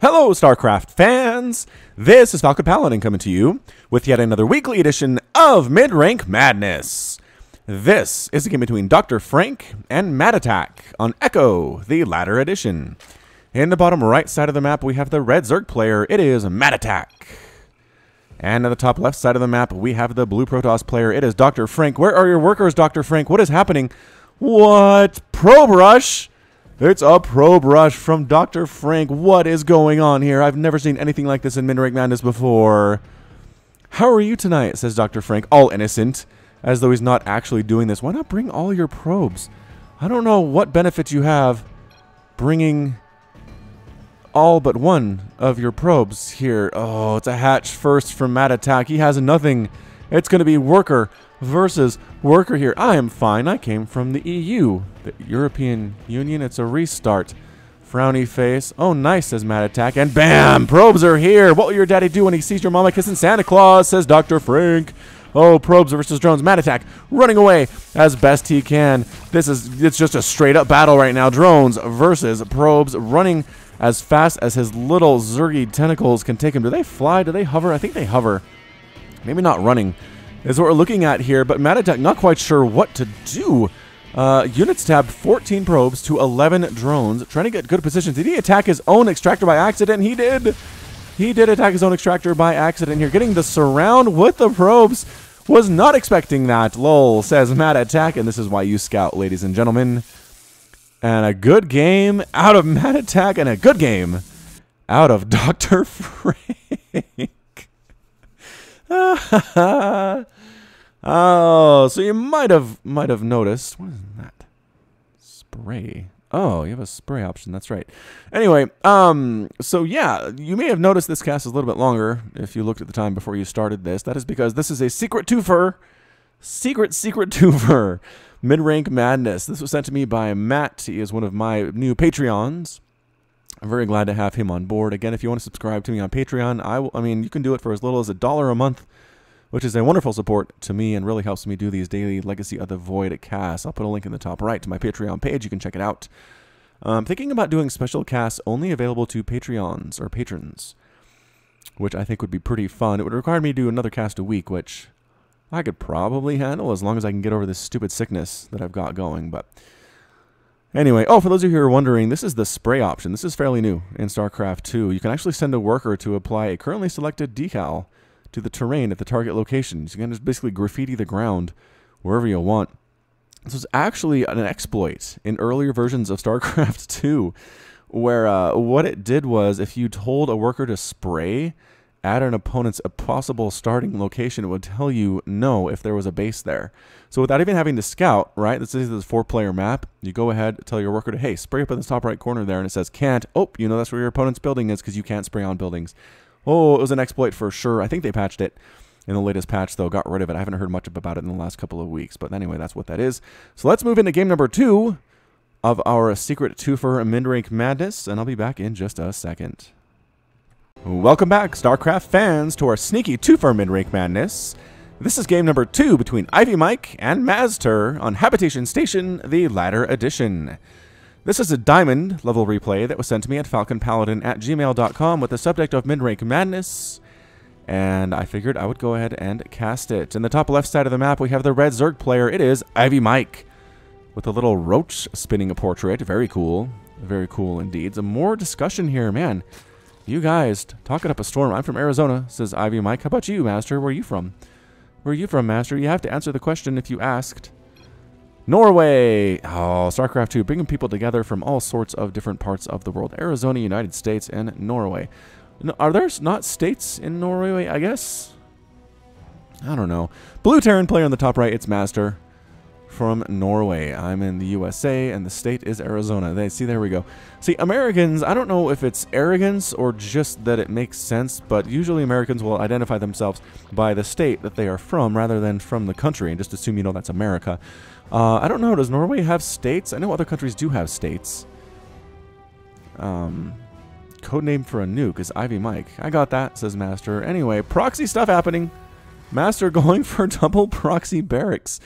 Hello, StarCraft fans! This is Falcon Paladin coming to you with yet another weekly edition of MidRank Madness. This is a game between DrFrank and Mattattack on Echo, the latter edition. In the bottom right side of the map, we have the red Zerg player. It is Mattattack. And at the top left side of the map, we have the blue Protoss player. It is DrFrank. Where are your workers, DrFrank? What is happening? What? Probe rush? It's a probe rush from DrFrank. What is going on here? I've never seen anything like this in MidRank Madness before. How are you tonight, says DrFrank, all innocent, as though he's not actually doing this. Why not bring all your probes? I don't know what benefit you have bringing all but one of your probes here. Oh, it's a hatch first from Mattattack. He has nothing. It's going to be worker versus worker here. I am fine. I came from the EU, the European Union. It's a restart. Frowny face. Oh, nice, says Mattattack. And bam! Probes are here. What will your daddy do when he sees your mama kissing Santa Claus, says DrFrank. Oh, probes versus drones. Mattattack running away as best he can. It's just a straight up battle right now. Drones versus probes, running as fast as his little Zergy tentacles can take him. Do they fly? Do they hover? I think they hover. Maybe not running is what we're looking at here, but Mattattack not quite sure what to do. Units tabbed 14 probes to 11 drones, trying to get good positions. Did he attack his own extractor by accident? He did. He did attack his own extractor by accident here. Getting the surround with the probes. Was not expecting that. Lol, says Mattattack, and this is why you scout, ladies and gentlemen. And a good game out of Mattattack, and a good game out of DrFrank. Oh, so you might have noticed. What is that? Spray. Oh, you have a spray option. That's right. Anyway, so yeah, you may have noticed this cast is a little bit longer if you looked at the time before you started this. That is because this is a secret twofer. Secret twofer. MidRank Madness. This was sent to me by Matt. He is one of my new Patreons. I'm very glad to have him on board. Again, if you want to subscribe to me on Patreon, I mean, you can do it for as little as $1 a month, which is a wonderful support to me and really helps me do these daily Legacy of the Void casts. I'll put a link in the top right to my Patreon page. You can check it out. I'm thinking about doing special casts only available to Patreons or patrons, which I think would be pretty fun. It would require me to do another cast a week, which I could probably handle as long as I can get over this stupid sickness that I've got going. But anyway, oh, for those of you who are wondering, this is the spray option. This is fairly new in StarCraft 2. You can actually send a worker to apply a currently selected decal to the terrain at the target location. You can just basically graffiti the ground wherever you want. This was actually an exploit in earlier versions of StarCraft 2, where what it did was if you told a worker to spray at an opponent's possible starting location, it would tell you no if there was a base there. So without even having to scout, right, this is this 4-player map, you go ahead, tell your worker to, hey, spray up in the top right corner there, and it says can't. Oh, you know that's where your opponent's building is because you can't spray on buildings. Oh, it was an exploit for sure. I think they patched it in the latest patch, though. Got rid of it. I haven't heard much about it in the last couple of weeks. But anyway, that's what that is. So let's move into game number 2 of our secret twofer MidRank Madness, and I'll be back in just a second. Welcome back, StarCraft fans, to our sneaky twofer MidRank Madness. This is game number 2 between Ivy Mike and Mazter on Habitation Station, the latter edition. This is a diamond level replay that was sent to me at falconpaladin@gmail.com with the subject of MidRank Madness, and I figured I would go ahead and cast it. In the top left side of the map, we have the red Zerg player. It is Ivy Mike with a little roach spinning a portrait. Very cool indeed. Some more discussion here, man. You guys talking up a storm. I'm from Arizona, says Ivy Mike. How about you, Master? Where are you from? Where are you from, Master? You have to answer the question if you asked. Norway! Oh, StarCraft 2, bringing people together from all sorts of different parts of the world. Arizona, United States, and Norway. No, are there not states in Norway, I guess? I don't know. Blue Terran player on the top right, it's Master from Norway. I'm in the USA, and the state is Arizona. There we go. See, Americans, I don't know if it's arrogance or just that it makes sense, but usually Americans will identify themselves by the state that they are from rather than from the country, and just assume, you know, that's America. I don't know, does Norway have states? I know other countries do have states. Codename for a nuke is Ivy Mike. I got that, says Master. Anyway, proxy stuff happening. Master going for double proxy barracks.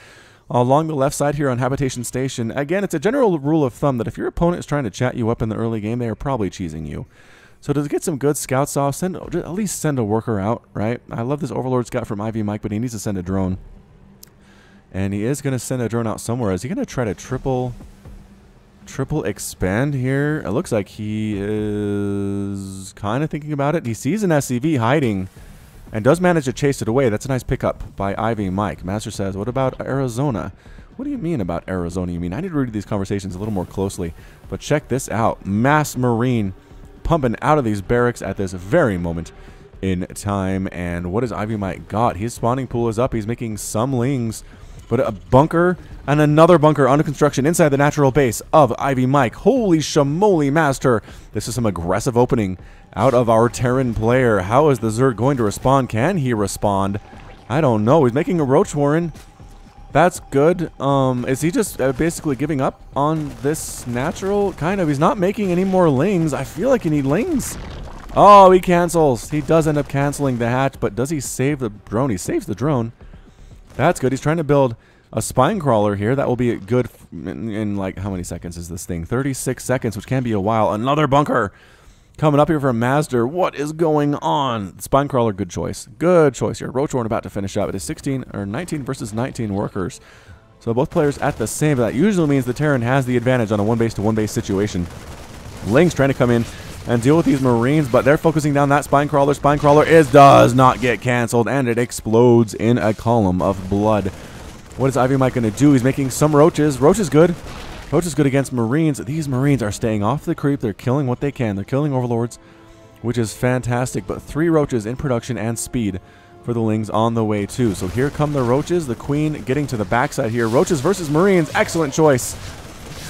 Along the left side here on Habitation Station. Again, it's a general rule of thumb that if your opponent is trying to chat you up in the early game, they are probably cheesing you. So to get some good scouts off, at least send a worker out, right? I love this Overlord scout from Ivy Mike, but he needs to send a drone. And he is going to send a drone out somewhere. Is he going to try to triple expand here? It looks like he is kind of thinking about it. He sees an SCV hiding and does manage to chase it away. That's a nice pickup by Ivy Mike. Master says, what about Arizona? What do you mean about Arizona? You mean I need to read these conversations a little more closely. But check this out. Mass Marine pumping out of these barracks at this very moment in time. And what has Ivy Mike got? His spawning pool is up. He's making some lings. But a bunker and another bunker under construction inside the natural base of Ivy Mike. Holy shamoly, Master. This is some aggressive opening out of our Terran player. How is the Zerg going to respond? Can he respond? I don't know. He's making a Roach Warren. That's good. Is he just basically giving up on this natural? Kind of. He's not making any more lings. I feel like you need lings. Oh, he cancels. He does end up canceling the hatch, but does he save the drone? He saves the drone. That's good. He's trying to build a spine crawler here. That will be good in like, how many seconds is this thing? 36 seconds, which can be a while. Another bunker coming up here for Master. What is going on? Spine crawler, good choice. Good choice here. Roach Warren about to finish up. It is 19 versus 19 workers. So both players at the same. That usually means the Terran has the advantage on a one-base to one-base situation. Ling's trying to come in and deal with these Marines, but they're focusing down that spine crawler. Spine crawler does not get canceled, and it explodes in a column of blood. What is Ivy Mike going to do? He's making some roaches. Roach is good. Roach is good against Marines. These Marines are staying off the creep. They're killing what they can. They're killing Overlords, which is fantastic. But 3 roaches in production and speed for the Lings on the way too. So here come the roaches. The Queen getting to the backside here. Roaches versus Marines. Excellent choice.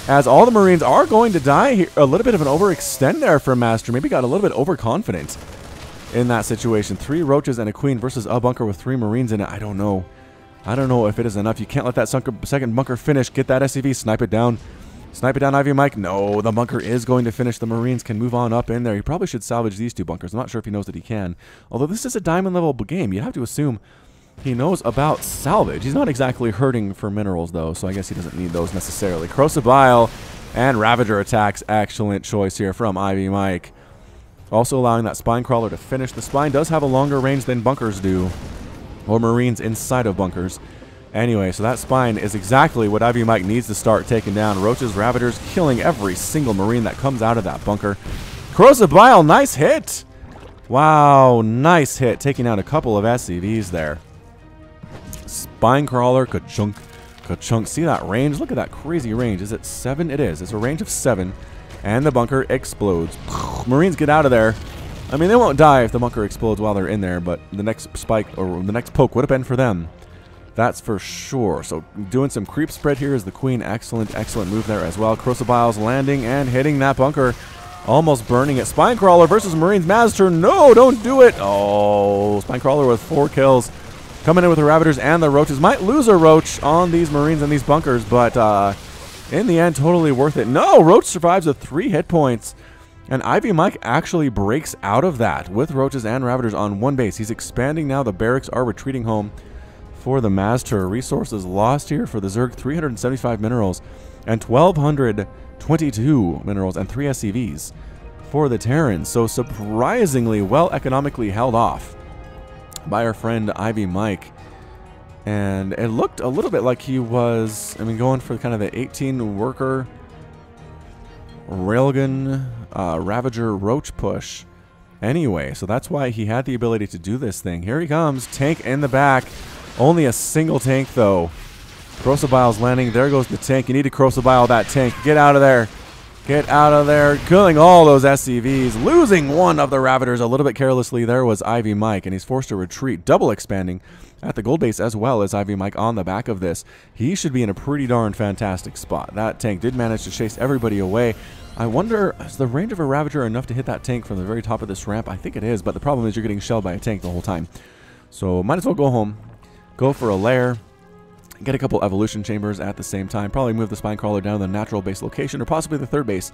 As all the Marines are going to die here. A little bit of an overextend there for Master. Maybe got a little bit overconfident in that situation. 3 roaches and a Queen versus a bunker with 3 Marines in it. I don't know. I don't know if it is enough. You can't let that second bunker finish. Get that SCV. Snipe it down. Snipe it down, Ivy Mike. No, the bunker is going to finish. The Marines can move on up in there. He probably should salvage these 2 bunkers. I'm not sure if he knows that he can. Although this is a diamond level game, you'd have to assume he knows about salvage. He's not exactly hurting for minerals, though, so I guess he doesn't need those necessarily. Corrosive Bile and Ravager attacks. Excellent choice here from Ivy Mike. Also allowing that spine crawler to finish. The spine does have a longer range than bunkers do, or Marines inside of bunkers. Anyway, so that spine is exactly what Ivy Mike needs to start taking down. Roaches, Ravagers, killing every single Marine that comes out of that bunker. Corrosive Bile, nice hit! Wow, nice hit. Taking out a couple of SCVs there. Spine crawler, ka-chunk, ka-chunk. See that range? Look at that crazy range. Is it 7? It is. It's a range of 7. And the bunker explodes. Marines get out of there. I mean, they won't die if the bunker explodes while they're in there, but the next spike or the next poke would have been for them. That's for sure. So doing some creep spread here is the Queen. Excellent, excellent move there as well. Corrosive Bile's landing and hitting that bunker. Almost burning it. Spine Crawler versus Marines. Master, no, don't do it. Oh, Spine Crawler with 4 kills. Coming in with the Ravagers and the Roaches. Might lose a Roach on these Marines and these bunkers, but in the end, totally worth it. No, Roach survives with 3 hit points. And Ivy Mike actually breaks out of that with Roaches and Ravagers on 1 base. He's expanding now. The barracks are retreating home for the Master. Resources lost here for the Zerg. 375 minerals and 1,222 minerals and 3 SCVs for the Terran. So surprisingly well economically held off by our friend Ivy Mike. And it looked a little bit like he was, I mean, going for kind of the 18 worker railgun Ravager Roach push anyway. So that's why he had the ability to do this thing. Here he comes. Tank in the back. Only a single tank though. Corrosive Bile's landing. There goes the tank. You need to Corrosive Bile that tank. Get out of there. Get out of there. Killing all those SCVs. Losing one of the Ravagers a little bit carelessly. There was Ivy Mike, and he's forced to retreat. Double expanding at the gold base as well as Ivy Mike on the back of this. He should be in a pretty darn fantastic spot. That tank did manage to chase everybody away. I wonder, is the range of a Ravager enough to hit that tank from the very top of this ramp? I think it is, but the problem is you're getting shelled by a tank the whole time. So might as well go home. Go for a lair. Get a couple evolution chambers at the same time. Probably move the Spine Crawler down to the natural base location or possibly the 3rd base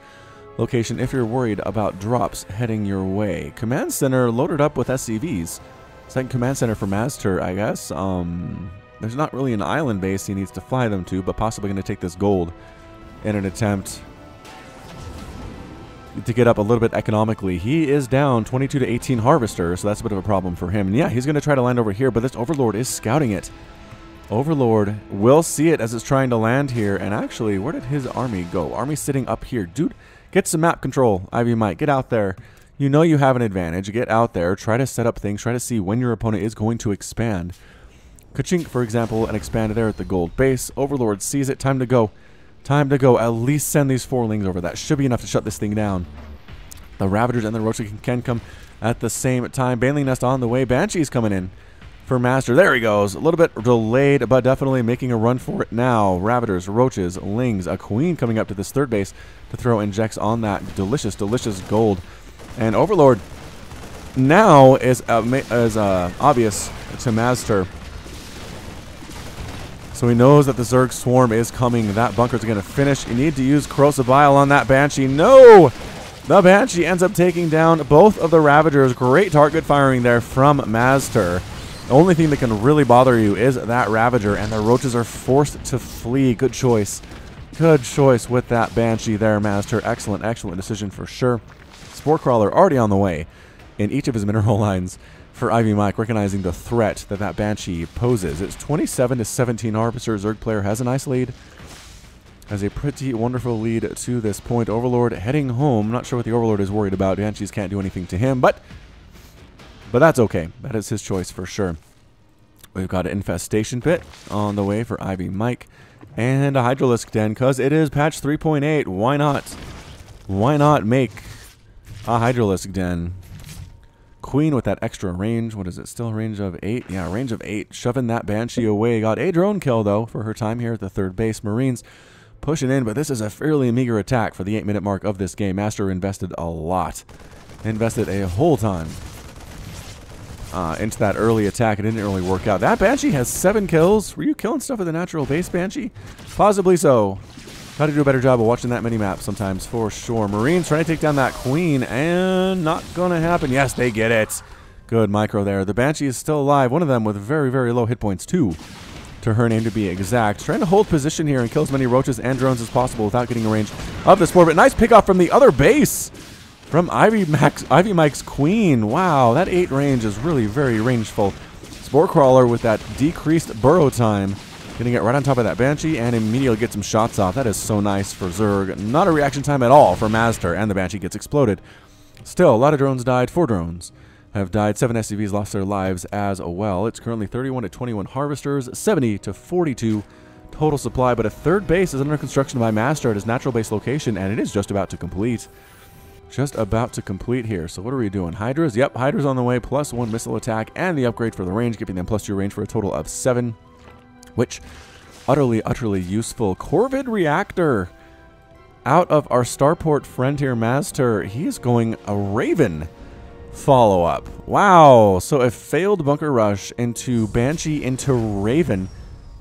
location if you're worried about drops heading your way. Command Center loaded up with SCVs. 2nd Command Center for Master, I guess. There's not really an island base he needs to fly them to, but possibly going to take this gold in an attempt. to get up a little bit economically. He is down 22 to 18 Harvesters, so that's a bit of a problem for him. And yeah, he's going to try to land over here, but this Overlord is scouting it. Overlord will see it as it's trying to land here. And actually, where did his army go? Army sitting up here. Dude, get some map control, Ivy Mike. Get out there. You know you have an advantage. Get out there. Try to set up things. Try to see when your opponent is going to expand. Kachink, for example, and expand there at the gold base. Overlord sees it. Time to go. Time to go. At least send these 4 lings over. That should be enough to shut this thing down. The Ravagers and the Roaches can come at the same time. Baneling Nest on the way. Banshee's coming in for Master. There he goes. A little bit delayed, but definitely making a run for it now. Ravagers, Roaches, Lings, a Queen coming up to this 3rd base to throw injects on that delicious, delicious gold. And Overlord now is obvious to Master. So he knows that the Zerg swarm is coming. That bunker's going to finish. You need to use Corrosive Bile on that Banshee. No! The Banshee ends up taking down both of the Ravagers. Great target firing there from Master. The only thing that can really bother you is that Ravager, and the Roaches are forced to flee. Good choice. Good choice with that Banshee there, Master. Excellent, excellent decision for sure. Spore Crawler already on the way in each of his mineral lines for Ivy Mike, recognizing the threat that that Banshee poses. It's 27 to 17 Harvester. Zerg player has a nice lead. Has a pretty wonderful lead to this point. Overlord heading home. Not sure what the Overlord is worried about. Banshees can't do anything to him, but that's okay. That is his choice for sure. We've got an Infestation Pit on the way for Ivy Mike. And a Hydralisk Den, because it is patch 3.8. Why not? Why not make a Hydralisk Den? Queen with that extra range. What is it? Still range of 8? Yeah, range of 8. Shoving that Banshee away. Got a drone kill, though, for her time here at the 3rd base. Marines pushing in, but this is a fairly meager attack for the 8-minute mark of this game. Master invested a lot. Invested a whole ton into that early attack. It didn't really work out. That Banshee has 7 kills. Were you killing stuff with a natural base, Banshee? Possibly so. Got to do a better job of watching that mini-map sometimes, for sure. Marines trying to take down that Queen, and not going to happen. Yes, they get it. Good micro there. The Banshee is still alive. One of them with very, very low hit points, too, to her name to be exact. Trying to hold position here and kill as many Roaches and drones as possible without getting a range of the Spore. But nice pick off from the other base from Ivy Mike's Queen. Wow, that 8 range is really very rangeful. Spore Crawler with that decreased burrow time. Gonna get right on top of that Banshee and immediately get some shots off. That is so nice for Zerg. Not a reaction time at all for Master, and the Banshee gets exploded. Still, a lot of drones died. 4 drones have died. 7 SCVs lost their lives as well. It's currently 31 to 21 Harvesters, 70 to 42 total supply, but a 3rd base is under construction by Master at his natural base location, and it is just about to complete. Just about to complete here. So what are we doing? Hydras? Yep, Hydras on the way, +1 missile attack, and the upgrade for the range, giving them +2 range for a total of 7. Which, utterly, utterly useful. Corvid Reactor out of our starport friend here, Master. He is going a Raven follow-up. Wow. So a failed bunker rush into Banshee into Raven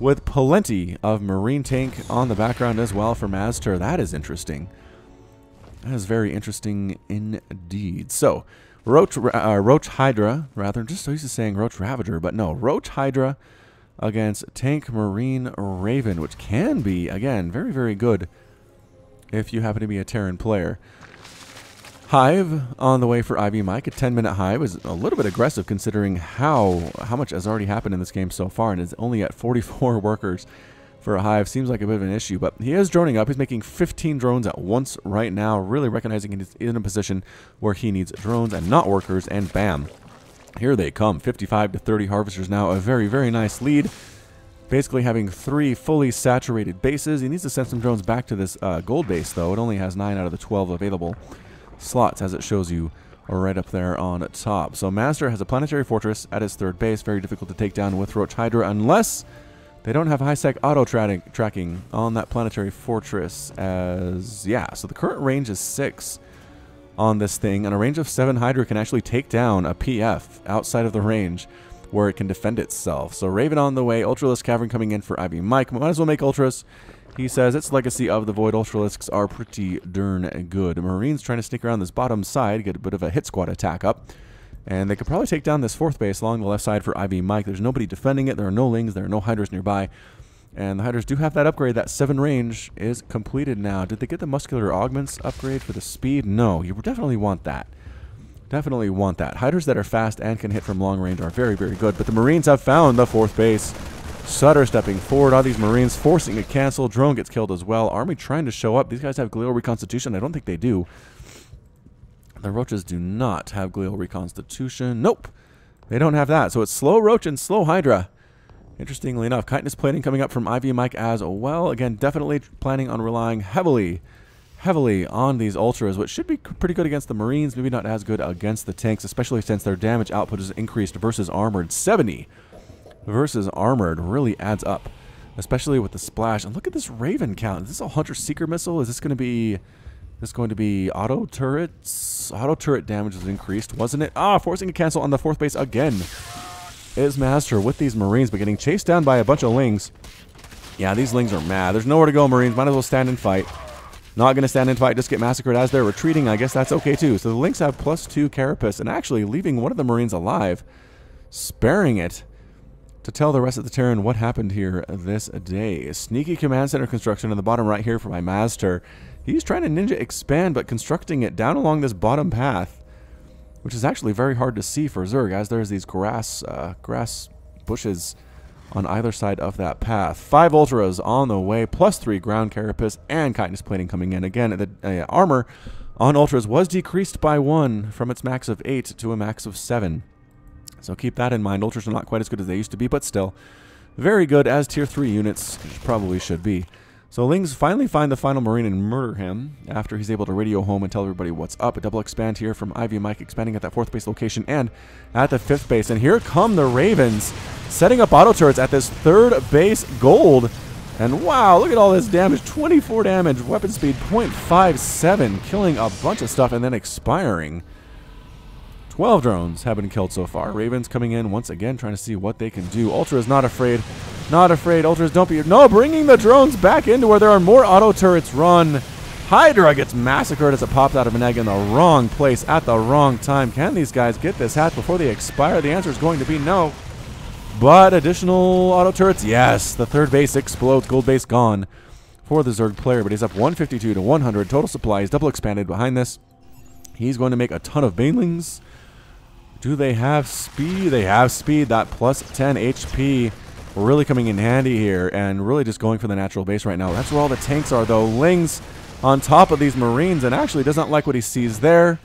with plenty of Marine tank on the background as well for Master. That is interesting. That is very interesting indeed. So, Roach Hydra, rather. Just so used to saying Roach Ravager, but no. Roach Hydra against Tank Marine Raven, which can be, again, very, very good if you happen to be a Terran player. Hive on the way for Ivy Mike. A 10-minute Hive is a little bit aggressive considering how much has already happened in this game so far, and is only at 44 workers for a Hive. Seems like a bit of an issue, but he is droning up. He's making 15 drones at once right now, really recognizing he's in a position where he needs drones and not workers, and bam. Here they come, 55 to 30 Harvesters now, a very, very nice lead. Basically having 3 fully saturated bases. He needs to send some drones back to this gold base, though. It only has 9 out of the 12 available slots, as it shows you right up there on top. So Master has a planetary fortress at his 3rd base. Very difficult to take down with Roach Hydra, unless they don't have high-sec auto-tracking on that planetary fortress. Yeah, so the current range is 6. On this thing, and a range of 7 Hydra can actually take down a PF outside of the range where it can defend itself. So Raven on the way, Ultralisk Cavern coming in for Ivy Mike. Might as well make Ultras. He says its legacy of the Void Ultralisks are pretty darn good. Marines trying to sneak around this bottom side, get a bit of a hit squad attack up. And they could probably take down this 4th base along the left side for Ivy Mike. There's nobody defending it. There are no Lings. There are no Hydras nearby. And the Hydras do have that upgrade. That 7 range is completed now. Did they get the muscular augments upgrade for the speed? No, you definitely want that. Definitely want that. Hydras that are fast and can hit from long range are very, very good. But the Marines have found the 4th base. Sutter stepping forward on these Marines, forcing a cancel. Drone gets killed as well. Army trying to show up. These guys have glial reconstitution. I don't think they do. The Roaches do not have glial reconstitution. Nope. They don't have that. So it's slow Roach and slow Hydra. Interestingly enough, chitinous plating coming up from Ivy Mike as well. Again, definitely planning on relying heavily on these Ultras, which should be pretty good against the Marines. Maybe not as good against the tanks, especially since their damage output is increased versus armored. 70 versus armored really adds up, especially with the splash. And look at this Raven count. Is this a Hunter-Seeker missile? Is this going to be auto turrets? Auto turret damage is increased, wasn't it? Ah, forcing a cancel on the 4th base again. Is Master with these Marines, but getting chased down by a bunch of Lings. Yeah, these Lings are mad. There's nowhere to go, Marines. Might as well stand and fight. Not going to stand and fight, just get massacred as they're retreating. I guess that's okay, too. So the Lings have +2 Carapace, and actually leaving one of the Marines alive, sparing it to tell the rest of the Terran what happened here this day. Sneaky command center construction on the bottom right here for my Master. He's trying to ninja expand, but constructing it down along this bottom path, which is actually very hard to see for Zerg, as there's these grass bushes on either side of that path. 5 Ultras on the way, +3 ground Carapace and chitinous plating coming in. Again, the armor on Ultras was decreased by 1 from its max of 8 to a max of 7. So keep that in mind. Ultras are not quite as good as they used to be, but still very good as tier 3 units probably should be. So Lings finally find the final Marine and murder him after he's able to radio home and tell everybody what's up. A double expand here from Ivy Mike, expanding at that 4th base location and at the 5th base. And here come the Ravens, setting up auto turrets at this 3rd base gold. And wow, look at all this damage. 24 damage, weapon speed 0.57, killing a bunch of stuff and then expiring. 12 drones have been killed so far. Ravens coming in once again, trying to see what they can do. Ultra is not afraid. Not afraid. Ultras, don't be... No, bringing the drones back into where there are more auto turrets. Run. Hydra gets massacred as it popped out of an egg in the wrong place at the wrong time. Can these guys get this hat before they expire? The answer is going to be no. But additional auto turrets, yes. The 3rd base explodes. Gold base gone for the Zerg player, but he's up 152 to 100. Total supply is double expanded behind this. He's going to make a ton of banelings. Do they have speed? They have speed. That +10 HP really coming in handy here, and really just going for the natural base right now. That's where all the tanks are, though. Lings on top of these Marines, and actually does not like what he sees there.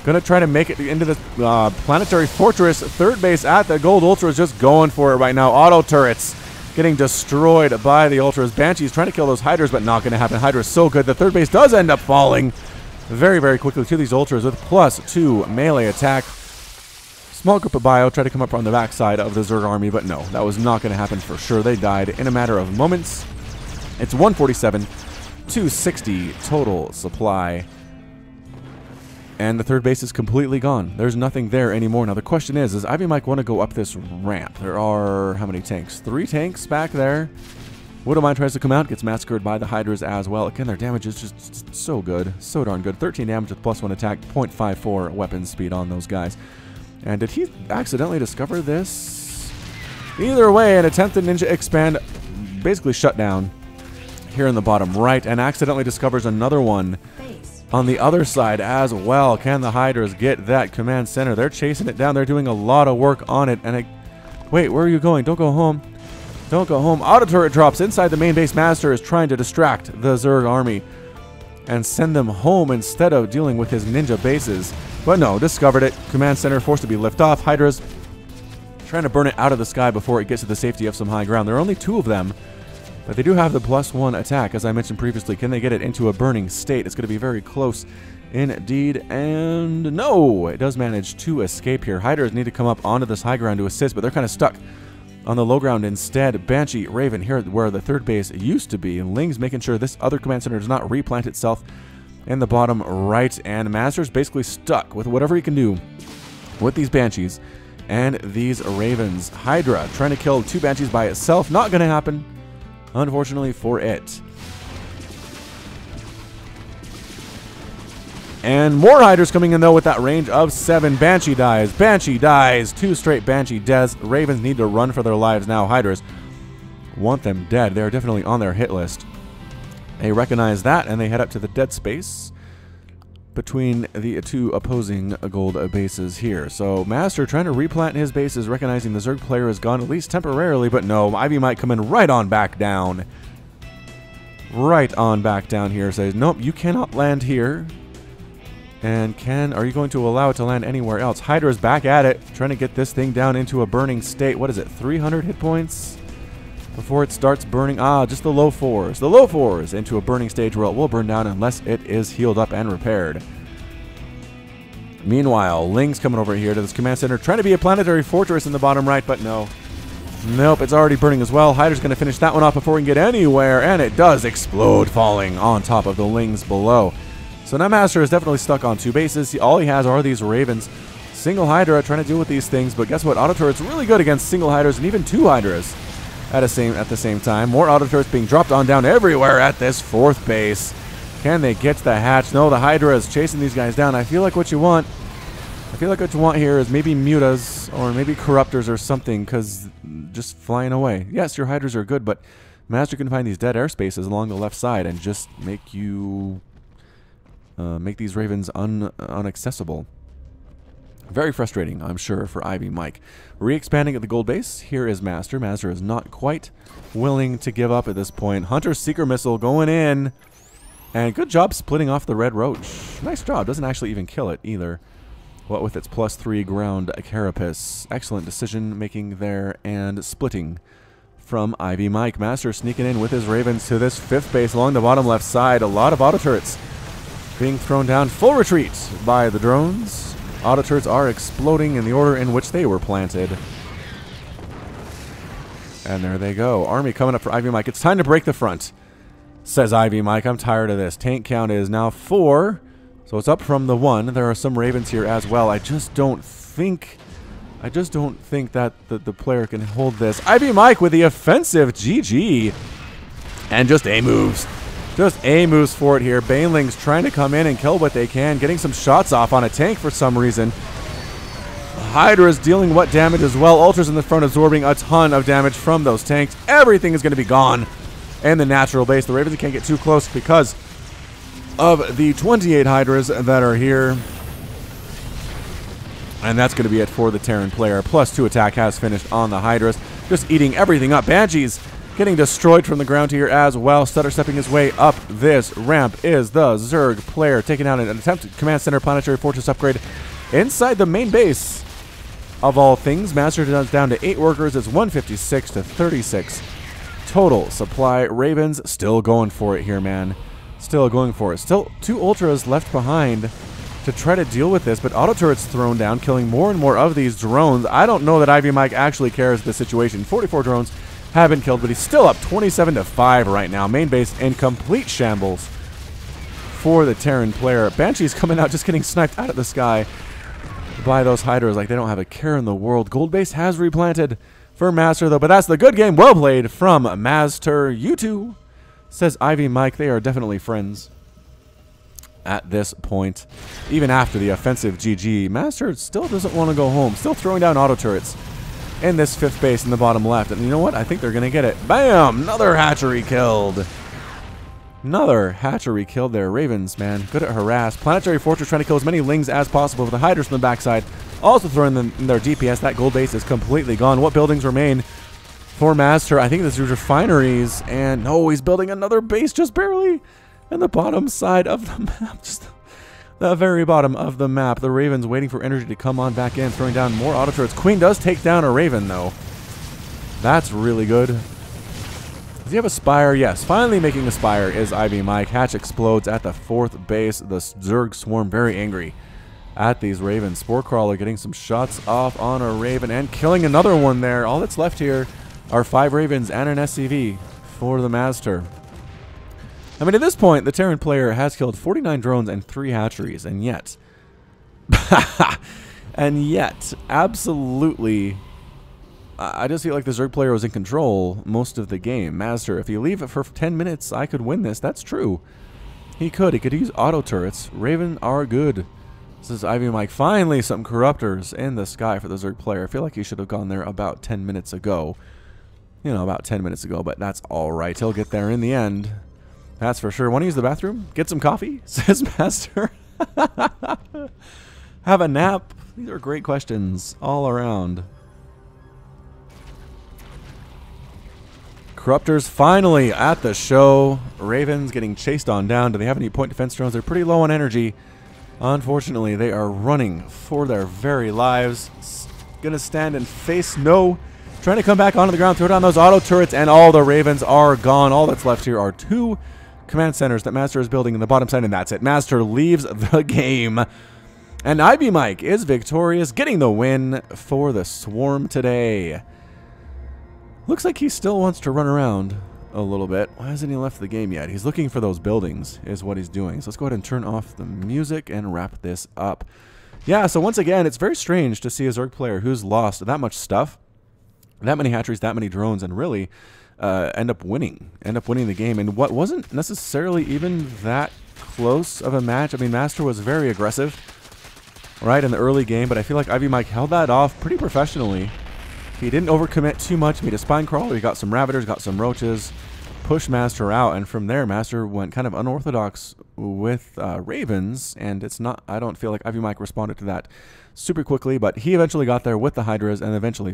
Gonna try to make it into this planetary fortress. 3rd base at the gold. Ultra is just going for it right now. Auto turrets getting destroyed by the Ultras. Banshee's trying to kill those Hydras, but not going to happen. Hydra is so good. The 3rd base does end up falling very, very quickly to these Ultras with +2 melee attack. Small group of bio tried to come up on the backside of the Zerg army, but no, that was not going to happen for sure. They died in a matter of moments. It's 147, 260 total supply. And the 3rd base is completely gone. There's nothing there anymore. Now the question is, does Ivy Mike want to go up this ramp? There are, how many tanks? 3 tanks back there. Widowmine tries to come out, gets massacred by the Hydras as well. Again, their damage is just so good. So darn good. 13 damage with +1 attack, 0.54 weapon speed on those guys. And did he accidentally discover this? Either way, an attempted ninja expand basically shut down here in the bottom right, and accidentally discovers another one on the other side as well. Can the Hydras get that command center? They're chasing it down. They're doing a lot of work on it. And wait, where are you going? Don't go home. Don't go home. Auto turret drops inside the main base. Master is trying to distract the Zerg army and send them home instead of dealing with his ninja bases. But no, discovered it. Command center forced to be lifted off. Hydras trying to burn it out of the sky before it gets to the safety of some high ground. There are only 2 of them, but they do have the +1 attack, as I mentioned previously. Can they get it into a burning state? It's going to be very close indeed. And no, it does manage to escape here. Hydras need to come up onto this high ground to assist, but they're kind of stuck on the low ground instead. Banshee, Raven here where the 3rd base used to be. Ling's making sure this other command center does not replant itself in the bottom right. And Master's basically stuck with whatever he can do with these Banshees and these Ravens. Hydra trying to kill 2 Banshees by itself. Not going to happen, unfortunately for it. And more Hydras coming in, though, with that range of 7. Banshee dies. Banshee dies. 2 straight Banshee deaths. Ravens need to run for their lives now. Hydras want them dead. They're definitely on their hit list. They recognize that, and they head up to the dead space between the two opposing gold bases here. So Master trying to replant his bases, recognizing the Zerg player is gone, at least temporarily, but no, Ivy might come in right on back down. Right on back down here. Says, nope, you cannot land here. And are you going to allow it to land anywhere else? Hydra's back at it, trying to get this thing down into a burning state. What is it, 300 hit points? Before it starts burning, just the low fours. The low fours into a burning stage where it will burn down unless it is healed up and repaired. Meanwhile, Ling's coming over here to this command center, trying to be a planetary fortress in the bottom right, but no. Nope, it's already burning as well. Hydra's going to finish that one off before we can get anywhere, and it does explode, falling on top of the Lings below. So now Master is definitely stuck on two bases. All he has are these Ravens. Single Hydra trying to deal with these things, but guess what? Auto turret's really good against single Hydras and even two Hydras at the same time. More auto turrets being dropped on down everywhere at this fourth base. Can they get to the hatch? No, the Hydra is chasing these guys down. I feel like what you want here is maybe mutas or maybe corruptors or something, because just flying away. Yes, your Hydras are good, but Master can find these dead airspaces along the left side and just make these Ravens unaccessible. Very frustrating, I'm sure, for Ivy Mike. Re-expanding at the gold base. Here is Master. Master is not quite willing to give up at this point. Hunter's Seeker Missile going in. And good job splitting off the Red Roach. Nice job. Doesn't actually even kill it either. What with its +3 ground carapace. Excellent decision making there and splitting from Ivy Mike. Master sneaking in with his Ravens to this fifth base along the bottom left side. A lot of auto turrets being thrown down. Full retreat by the drones. Auto turrets are exploding in the order in which they were planted. And there they go. Army coming up for Ivy Mike. It's time to break the front, says Ivy Mike. I'm tired of this. Tank count is now 4. So it's up from the 1. There are some Ravens here as well. I just don't think that the player can hold this. Ivy Mike with the offensive GG. And just A moves. Just A moves for it here. Banelings trying to come in and kill what they can. Getting some shots off on a tank for some reason. Hydra is dealing what damage as well. Ultras in the front absorbing a ton of damage from those tanks. Everything is going to be gone in the natural base. The Ravens can't get too close because of the 28 Hydras that are here. And that's going to be it for the Terran player. +2 attack has finished on the Hydras. Just eating everything up. Banshees getting destroyed from the ground here as well. Stutter stepping his way up this ramp is the Zerg player. Taking out an attempted command center planetary fortress upgrade inside the main base. Of all things, Master down to 8 workers. It's 156 to 36 total supply. Ravens still going for it here, man. Still going for it. Still 2 Ultras left behind to try to deal with this, but auto turrets thrown down, killing more and more of these drones. I don't know that Ivy Mike actually cares the situation. 44 drones have been killed, but he's still up 27 to 5 right now. Main base in complete shambles for the Terran player. Banshee's coming out, just getting sniped out of the sky by those Hydras like they don't have a care in the world. Gold base has replanted for Master, though, but that's the good game. Well played from Master. You two, says Ivy Mike. They are definitely friends at this point. Even after the offensive GG, Master still doesn't want to go home. Still throwing down auto turrets in this 5th base in the bottom left. And you know what? I think they're going to get it. Bam! Another hatchery killed. Another hatchery killed there. Ravens, man. Good at harass. Planetary Fortress trying to kill as many Lings as possible with the Hydras from the backside. Also throwing them in their DPS. That gold base is completely gone. What buildings remain for Master? I think this is refineries. And no, he's building another base just barely in the bottom side of the map. Just the very bottom of the map. The Ravens waiting for energy to come on back in. Throwing down more auto turrets. Queen does take down a Raven, though. That's really good. Does he have a Spire? Yes. Finally making a Spire is Ivy Mike. Hatch explodes at the 4th base. The Zerg swarm very angry at these Ravens. Spore Crawler getting some shots off on a Raven and killing another one there. All that's left here are 5 Ravens and an SCV for the Master. I mean, at this point, the Terran player has killed 49 drones and 3 hatcheries, and yet, absolutely, I just feel like the Zerg player was in control most of the game. Master, if you leave it for 10 minutes, I could win this. That's true. He could. He could use auto turrets. Raven are good. This is Ivy Mike. Finally, some corruptors in the sky for the Zerg player. I feel like he should have gone there about 10 minutes ago. you know, about 10 minutes ago, but that's all right. He'll get there in the end. That's for sure. Want to use the bathroom? Get some coffee? Says Master. Have a nap? These are great questions all around. Corruptors finally at the show. Ravens getting chased on down. Do they have any point defense drones? They're pretty low on energy. Unfortunately, they are running for their very lives. Gonna stand and face no. Trying to come back onto the ground, throw down those auto turrets, and all the Ravens are gone. All that's left here are 2 command centers that Master is building in the bottom side, and that's it. Master leaves the game. And Ivy Mike is victorious, getting the win for the Swarm today. Looks like he still wants to run around a little bit. Why hasn't he left the game yet? He's looking for those buildings is what he's doing. So let's go ahead and turn off the music and wrap this up. Yeah, so once again, it's very strange to see a Zerg player who's lost that much stuff, that many hatcheries, that many drones, and really end up winning the game in what wasn't necessarily even that close of a match. I mean, Master was very aggressive, right, in the early game, but I feel like Ivy Mike held that off pretty professionally. He didn't overcommit too much. He made a spine crawler. He got some Ravagers, got some Roaches, pushed Master out, and from there, Master went kind of unorthodox with Ravens, and it's not, I don't feel like Ivy Mike responded to that super quickly, but he eventually got there with the Hydras, and eventually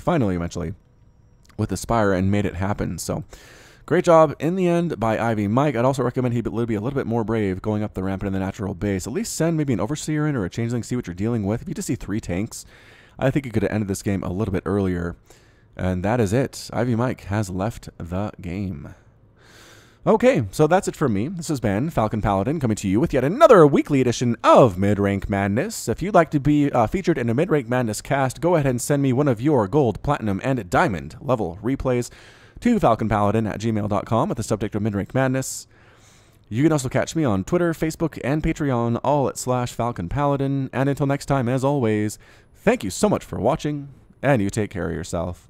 with the Spire, and made it happen. So great job in the end by Ivy Mike. I'd also recommend he be a little bit more brave going up the ramp and in the natural base. At least send maybe an Overseer in or a Changeling, see what you're dealing with. If you just see 3 tanks, I think you could have ended this game a little bit earlier. And that is it. Ivy Mike has left the game. Okay, so that's it from me. This has been Falcon Paladin coming to you with yet another weekly edition of Mid-Rank Madness. If you'd like to be featured in a Mid-Rank Madness cast, go ahead and send me one of your gold, platinum, and diamond level replays to falconpaladin@gmail.com with the subject of Mid-Rank Madness. You can also catch me on Twitter, Facebook, and Patreon, all at /Falcon Paladin. And until next time, as always, thank you so much for watching, and you take care of yourself.